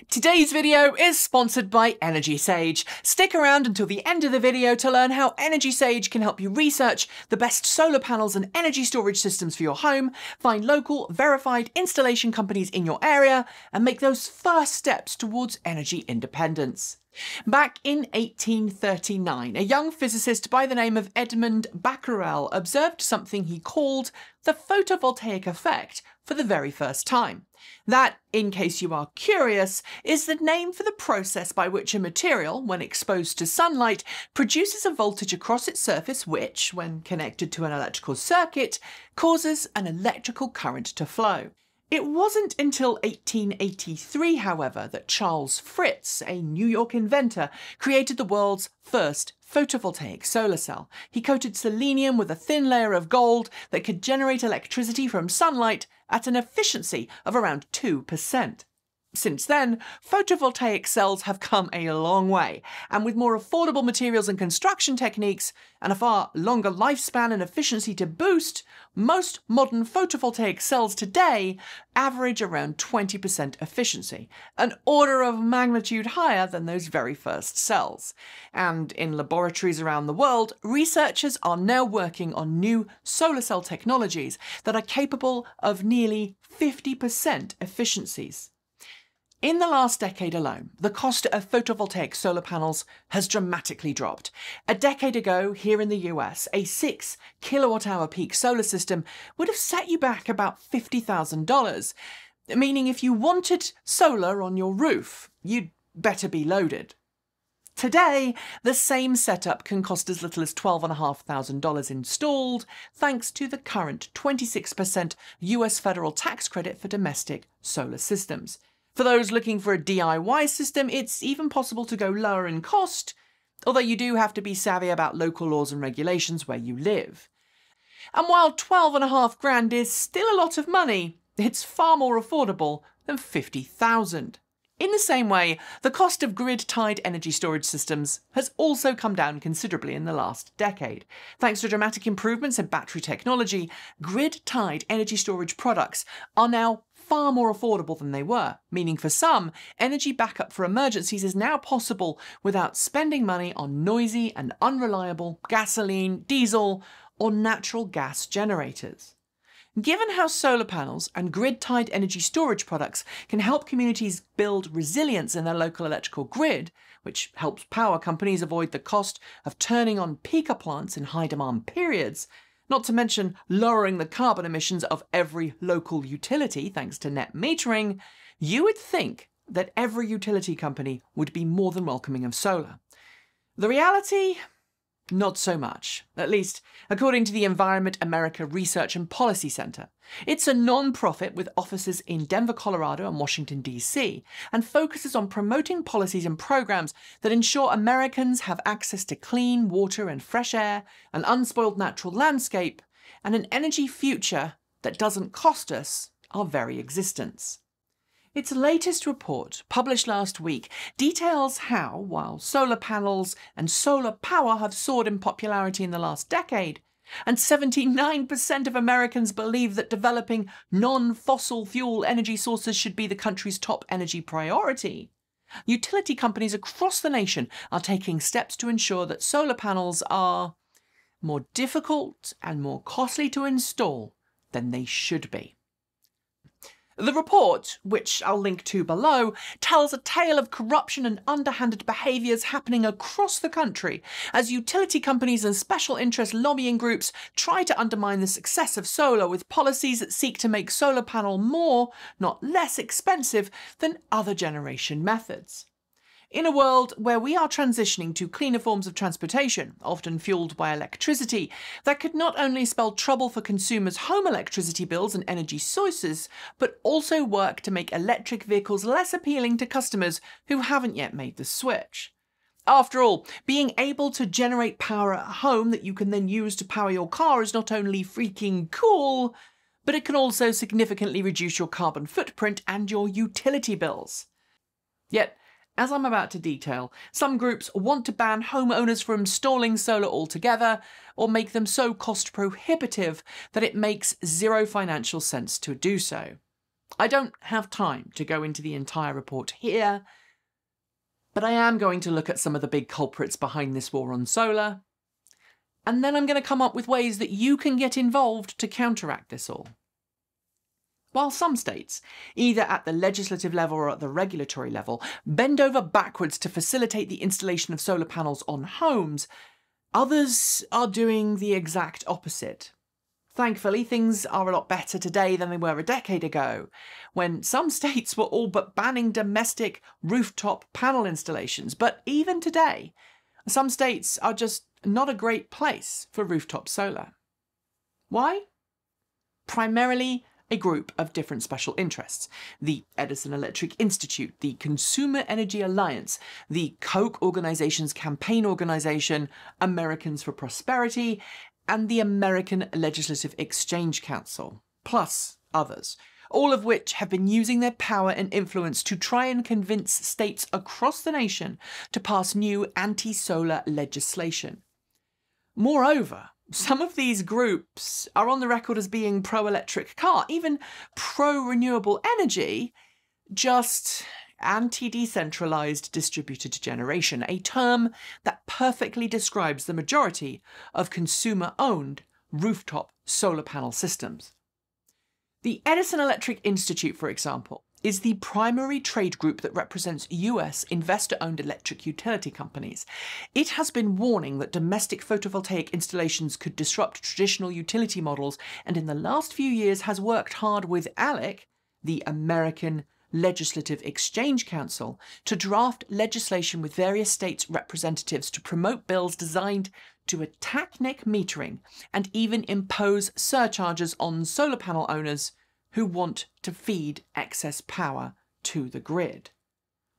Today's video is sponsored by Energy Sage. Stick around until the end of the video to learn how Energy Sage can help you research the best solar panels and energy storage systems for your home, find local, verified installation companies in your area, and make those first steps towards energy independence. Back in 1839, a young physicist by the name of Edmund Becquerel observed something he called the photovoltaic effect for the very first time. That, in case you are curious, is the name for the process by which a material, when exposed to sunlight, produces a voltage across its surface which, when connected to an electrical circuit, causes an electrical current to flow. It wasn't until 1883, however, that Charles Fritz, a New York inventor, created the world's first photovoltaic solar cell. He coated selenium with a thin layer of gold that could generate electricity from sunlight at an efficiency of around 2%. Since then, photovoltaic cells have come a long way, and with more affordable materials and construction techniques, and a far longer lifespan and efficiency to boost, most modern photovoltaic cells today average around 20% efficiency, an order of magnitude higher than those very first cells. And in laboratories around the world, researchers are now working on new solar cell technologies that are capable of nearly 50% efficiencies. In the last decade alone, the cost of photovoltaic solar panels has dramatically dropped. A decade ago, here in the US, a 6 kilowatt-hour peak solar system would have set you back about $50,000, meaning if you wanted solar on your roof, you'd better be loaded. Today, the same setup can cost as little as $12,500 installed, thanks to the current 26% US federal tax credit for domestic solar systems. For those looking for a DIY system, it's even possible to go lower in cost, although you do have to be savvy about local laws and regulations where you live. And while $12,500 is still a lot of money, it's far more affordable than $50,000. In the same way, the cost of grid-tied energy storage systems has also come down considerably in the last decade. Thanks to dramatic improvements in battery technology, grid-tied energy storage products are now far more affordable than they were, meaning for some, energy backup for emergencies is now possible without spending money on noisy and unreliable gasoline, diesel, or natural gas generators. Given how solar panels and grid-tied energy storage products can help communities build resilience in their local electrical grid, which helps power companies avoid the cost of turning on peaker plants in high-demand periods, not to mention lowering the carbon emissions of every local utility thanks to net metering, you would think that every utility company would be more than welcoming of solar. The reality? Not so much, at least according to the Environment America Research and Policy Center. It's a non-profit with offices in Denver, Colorado and Washington, D.C., and focuses on promoting policies and programs that ensure Americans have access to clean water and fresh air, an unspoiled natural landscape, and an energy future that doesn't cost us our very existence. Its latest report, published last week, details how, while solar panels and solar power have soared in popularity in the last decade, and 79% of Americans believe that developing non-fossil fuel energy sources should be the country's top energy priority, utility companies across the nation are taking steps to ensure that solar panels are more difficult and more costly to install than they should be. The report, which I'll link to below, tells a tale of corruption and underhanded behaviours happening across the country as utility companies and special interest lobbying groups try to undermine the success of solar with policies that seek to make solar panel more, not less expensive than other generation methods. In a world where we are transitioning to cleaner forms of transportation, often fueled by electricity, that could not only spell trouble for consumers' home electricity bills and energy sources, but also work to make electric vehicles less appealing to customers who haven't yet made the switch. After all, being able to generate power at home that you can then use to power your car is not only freaking cool, but it can also significantly reduce your carbon footprint and your utility bills. Yet, as I'm about to detail, some groups want to ban homeowners from installing solar altogether, or make them so cost prohibitive that it makes zero financial sense to do so. I don't have time to go into the entire report here, but I am going to look at some of the big culprits behind this war on solar, and then I'm going to come up with ways that you can get involved to counteract this all. While some states, either at the legislative level or at the regulatory level, bend over backwards to facilitate the installation of solar panels on homes, others are doing the exact opposite. Thankfully, things are a lot better today than they were a decade ago, when some states were all but banning domestic rooftop panel installations. But even today, some states are just not a great place for rooftop solar. Why? Primarily a group of different special interests. The Edison Electric Institute, the Consumer Energy Alliance, the Koch organization's campaign organization, Americans for Prosperity, and the American Legislative Exchange Council, plus others, all of which have been using their power and influence to try and convince states across the nation to pass new anti-solar legislation. Moreover, some of these groups are on the record as being pro-electric car, even pro-renewable energy, just anti-decentralized distributed generation, a term that perfectly describes the majority of consumer-owned rooftop solar panel systems. The Edison Electric Institute, for example, is the primary trade group that represents US investor-owned electric utility companies. It has been warning that domestic photovoltaic installations could disrupt traditional utility models, and in the last few years has worked hard with ALEC, the American Legislative Exchange Council, to draft legislation with various states' representatives to promote bills designed to attack net metering and even impose surcharges on solar panel owners who want to feed excess power to the grid.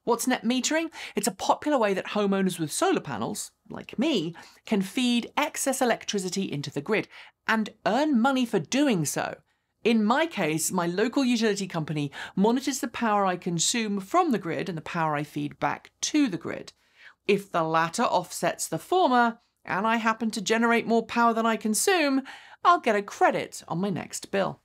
What's net metering? It's a popular way that homeowners with solar panels, like me, can feed excess electricity into the grid and earn money for doing so. In my case, my local utility company monitors the power I consume from the grid and the power I feed back to the grid. If the latter offsets the former, and I happen to generate more power than I consume, I'll get a credit on my next bill.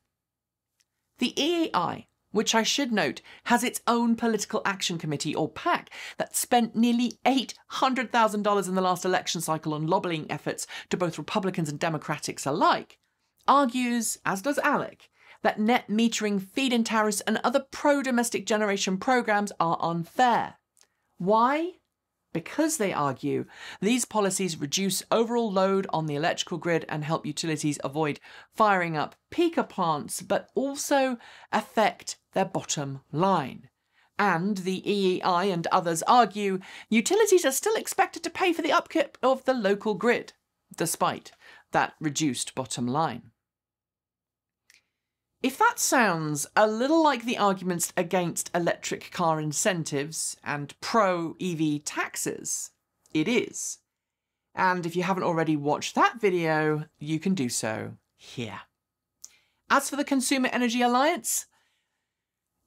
The EEI, which I should note has its own political action committee, or PAC, that spent nearly $800,000 in the last election cycle on lobbying efforts to both Republicans and Democrats alike, argues, as does ALEC, that net metering, feed-in tariffs and other pro-domestic generation programs are unfair. Why? Because, they argue, these policies reduce overall load on the electrical grid and help utilities avoid firing up peaker plants, but also affect their bottom line. And the EEI and others argue utilities are still expected to pay for the upkeep of the local grid, despite that reduced bottom line. If that sounds a little like the arguments against electric car incentives and pro-EV taxes, it is. And if you haven't already watched that video, you can do so here. As for the Consumer Energy Alliance,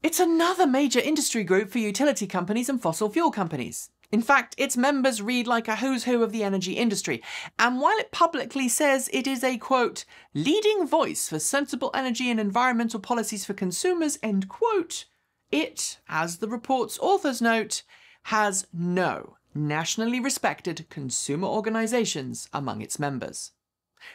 it's another major industry group for utility companies and fossil fuel companies. In fact, its members read like a who's who of the energy industry, and while it publicly says it is a, quote, leading voice for sensible energy and environmental policies for consumers, end quote, it, as the report's authors note, has no nationally respected consumer organisations among its members.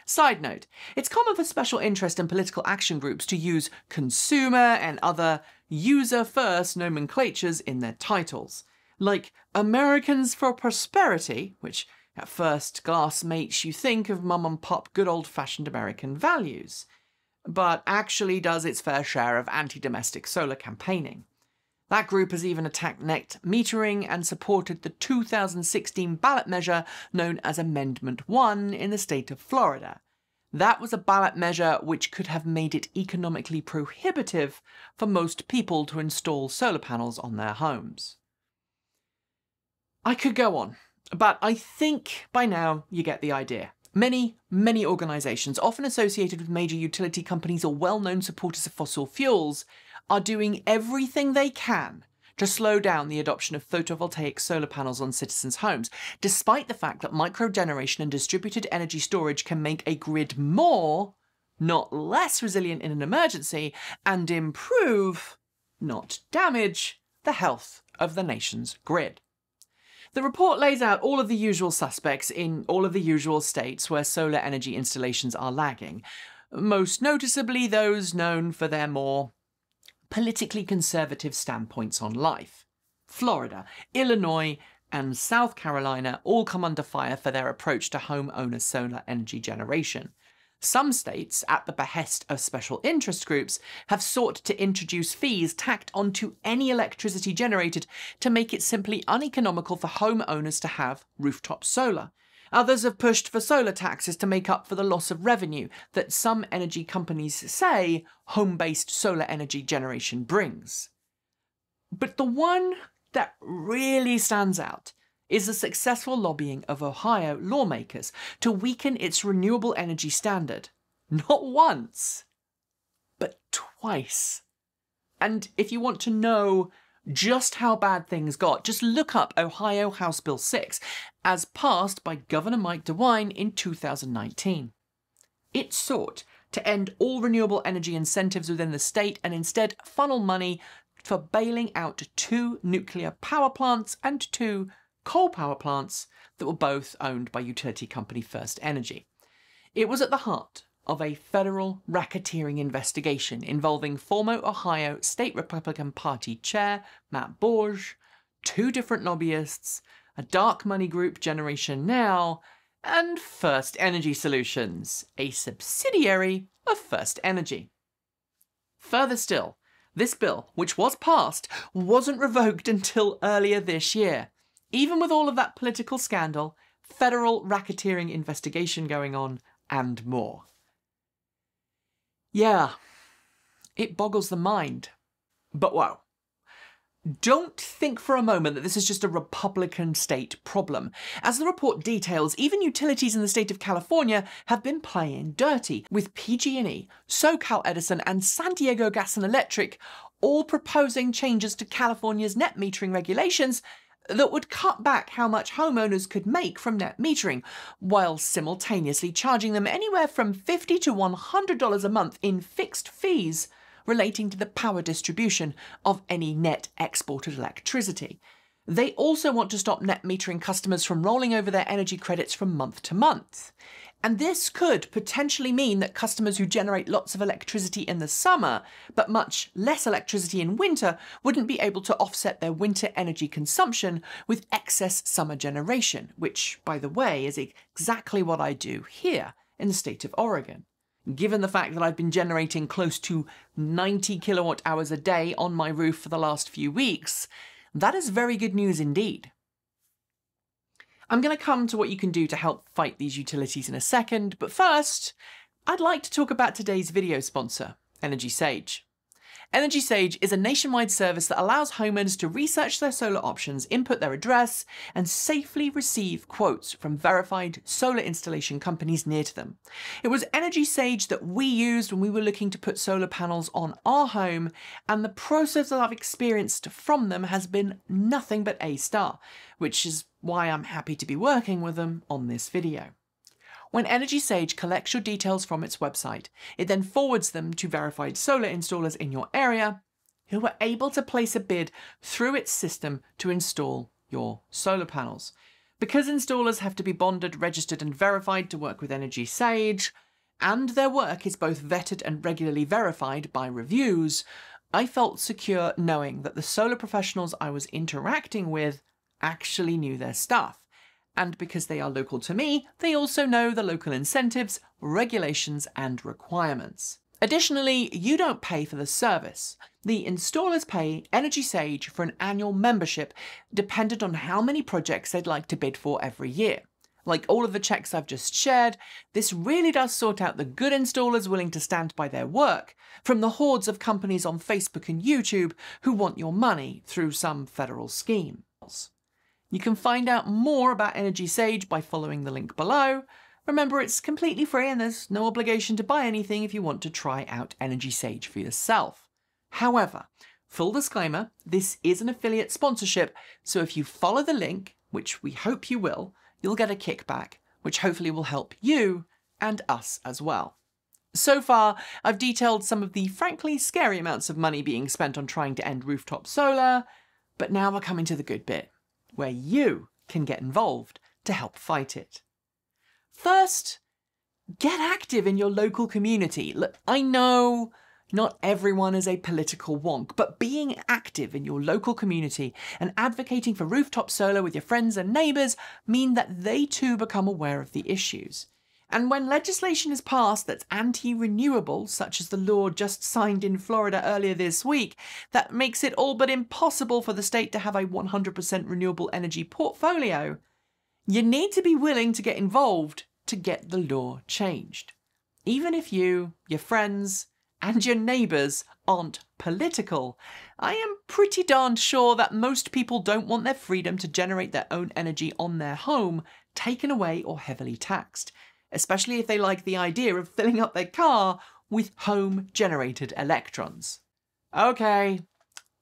Side note, it's common for special interest and political action groups to use consumer and other user-first nomenclatures in their titles, like Americans for Prosperity, which at first glance makes you think of mum-and-pop good old-fashioned American values, but actually does its fair share of anti-domestic solar campaigning. That group has even attacked net metering and supported the 2016 ballot measure known as Amendment 1 in the state of Florida. That was a ballot measure which could have made it economically prohibitive for most people to install solar panels on their homes. I could go on, but I think by now you get the idea. Many organisations, often associated with major utility companies or well-known supporters of fossil fuels, are doing everything they can to slow down the adoption of photovoltaic solar panels on citizens' homes, despite the fact that microgeneration and distributed energy storage can make a grid more not less resilient in an emergency, and improve, not damage, the health of the nation's grid. The report lays out all of the usual suspects in all of the usual states where solar energy installations are lagging, most noticeably those known for their more politically conservative standpoints on life. Florida, Illinois, and South Carolina all come under fire for their approach to homeowner solar energy generation. Some states, at the behest of special interest groups, have sought to introduce fees tacked onto any electricity generated to make it simply uneconomical for homeowners to have rooftop solar. Others have pushed for solar taxes to make up for the loss of revenue that some energy companies say home-based solar energy generation brings. But the one that really stands out is the successful lobbying of Ohio lawmakers to weaken its renewable energy standard. Not once, but twice. And if you want to know just how bad things got, just look up Ohio House Bill 6, as passed by Governor Mike DeWine in 2019. It sought to end all renewable energy incentives within the state and instead funnel money for bailing out 2 nuclear power plants and 2 coal power plants that were both owned by utility company First Energy. It was at the heart of a federal racketeering investigation involving former Ohio State Republican Party Chair Matt Borge, 2 different lobbyists, a dark money group Generation Now, and First Energy Solutions, a subsidiary of First Energy. Further still, this bill, which was passed, wasn't revoked until earlier this year. Even with all of that political scandal, federal racketeering investigation going on, and more. Yeah, it boggles the mind. But whoa. Don't think for a moment that this is just a Republican state problem. As the report details, even utilities in the state of California have been playing dirty, with PG&E, SoCal Edison, and San Diego Gas and Electric all proposing changes to California's net metering regulations that would cut back how much homeowners could make from net metering, while simultaneously charging them anywhere from $50 to $100 a month in fixed fees relating to the power distribution of any net exported electricity. They also want to stop net metering customers from rolling over their energy credits from month to month. And this could potentially mean that customers who generate lots of electricity in the summer, but much less electricity in winter, wouldn't be able to offset their winter energy consumption with excess summer generation, which, by the way, is exactly what I do here in the state of Oregon. Given the fact that I've been generating close to 90 kilowatt hours a day on my roof for the last few weeks, that is very good news indeed. I'm going to come to what you can do to help fight these utilities in a second, but first, I'd like to talk about today's video sponsor, Energy Sage. Energy Sage is a nationwide service that allows homeowners to research their solar options, input their address, and safely receive quotes from verified solar installation companies near to them. It was Energy Sage that we used when we were looking to put solar panels on our home, and the process that I've experienced from them has been nothing but A-star, which is why I'm happy to be working with them on this video. When Energy Sage collects your details from its website, it then forwards them to verified solar installers in your area who are able to place a bid through its system to install your solar panels. Because installers have to be bonded, registered and verified to work with Energy Sage, and their work is both vetted and regularly verified by reviews, I felt secure knowing that the solar professionals I was interacting with actually knew their stuff. And because they are local to me, they also know the local incentives, regulations, and requirements. Additionally, you don't pay for the service. The installers pay Energy Sage for an annual membership dependent on how many projects they'd like to bid for every year. Like all of the checks I've just shared, this really does sort out the good installers willing to stand by their work from the hordes of companies on Facebook and YouTube who want your money through some federal scheme. You can find out more about Energy Sage by following the link below. Remember, it's completely free and there's no obligation to buy anything if you want to try out Energy Sage for yourself. However, full disclaimer, this is an affiliate sponsorship, so if you follow the link, which we hope you will, you'll get a kickback, which hopefully will help you and us as well. So far, I've detailed some of the frankly scary amounts of money being spent on trying to end rooftop solar, but now we're coming to the good bit, where you can get involved to help fight it. First, get active in your local community. Look, I know not everyone is a political wonk, but being active in your local community and advocating for rooftop solar with your friends and neighbours mean that they too become aware of the issues. And when legislation is passed that's anti-renewable, such as the law just signed in Florida earlier this week, that makes it all but impossible for the state to have a 100% renewable energy portfolio, you need to be willing to get involved to get the law changed. Even if you, your friends, and your neighbours aren't political, I am pretty darn sure that most people don't want their freedom to generate their own energy on their home taken away or heavily taxed, especially if they like the idea of filling up their car with home-generated electrons. Okay,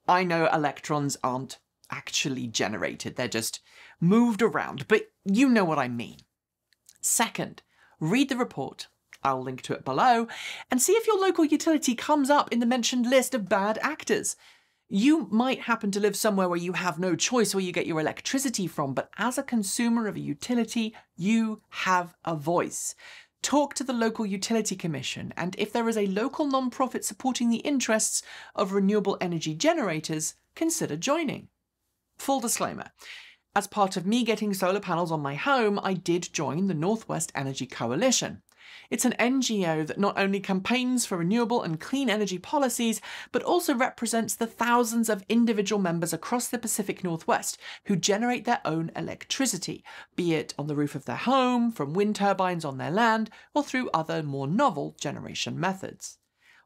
I know electrons aren't actually generated, they're just moved around, but you know what I mean. Second, read the report. I'll link to it below, and see if your local utility comes up in the mentioned list of bad actors. You might happen to live somewhere where you have no choice where you get your electricity from, but as a consumer of a utility, you have a voice. Talk to the local utility commission, and if there is a local non-profit supporting the interests of renewable energy generators, consider joining. Full disclaimer. As part of me getting solar panels on my home, I did join the Northwest Energy Coalition. It's an NGO that not only campaigns for renewable and clean energy policies, but also represents the thousands of individual members across the Pacific Northwest who generate their own electricity, be it on the roof of their home, from wind turbines on their land, or through other more novel generation methods.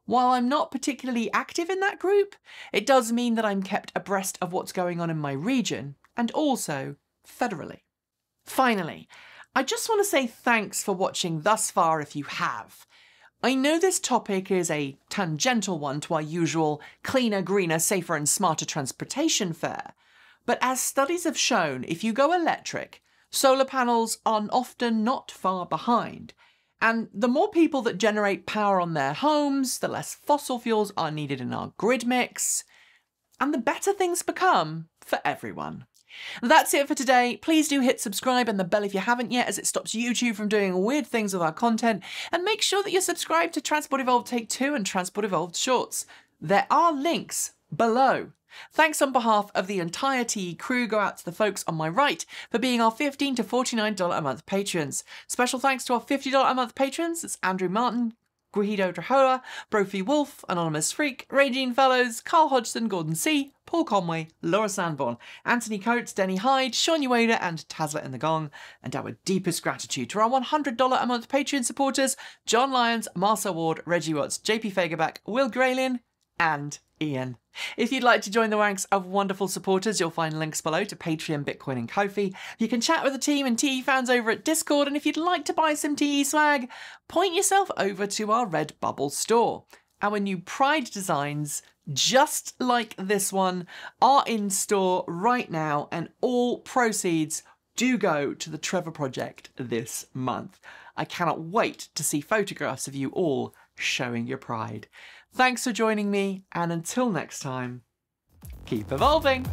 While I'm not particularly active in that group, it does mean that I'm kept abreast of what's going on in my region, and also federally. Finally, I just want to say thanks for watching thus far if you have. I know this topic is a tangential one to our usual cleaner, greener, safer and smarter transportation fare, but as studies have shown, if you go electric, solar panels are often not far behind. And the more people that generate power on their homes, the less fossil fuels are needed in our grid mix, and the better things become for everyone. That's it for today. Please do hit subscribe and the bell if you haven't yet, as it stops YouTube from doing weird things with our content, and make sure that you're subscribed to Transport Evolved Take 2 and Transport Evolved Shorts. There are links below. Thanks on behalf of the entire TE crew go out to the folks on my right for being our $15 to $49 a month patrons. Special thanks to our $50 a month patrons. It's Andrew Martin, Guido Drahola, Brophy Wolf, Anonymous Freak, Regine Fellows, Carl Hodgson, Gordon C., Paul Conway, Laura Sanborn, Anthony Coates, Denny Hyde, Sean Ueda and Tazla in the Gong. And our deepest gratitude to our $100 a month Patreon supporters, John Lyons, Marcel Ward, Reggie Watts, JP Fagerback, Will Graylin and Ian. If you'd like to join the ranks of wonderful supporters, you'll find links below to Patreon, Bitcoin and Ko-fi. You can chat with the team and TE fans over at Discord, and if you'd like to buy some TE swag, point yourself over to our Redbubble store. Our new Pride designs, just like this one, are in store right now, and all proceeds do go to the Trevor Project this month. I cannot wait to see photographs of you all showing your pride. Thanks for joining me, and until next time, keep evolving!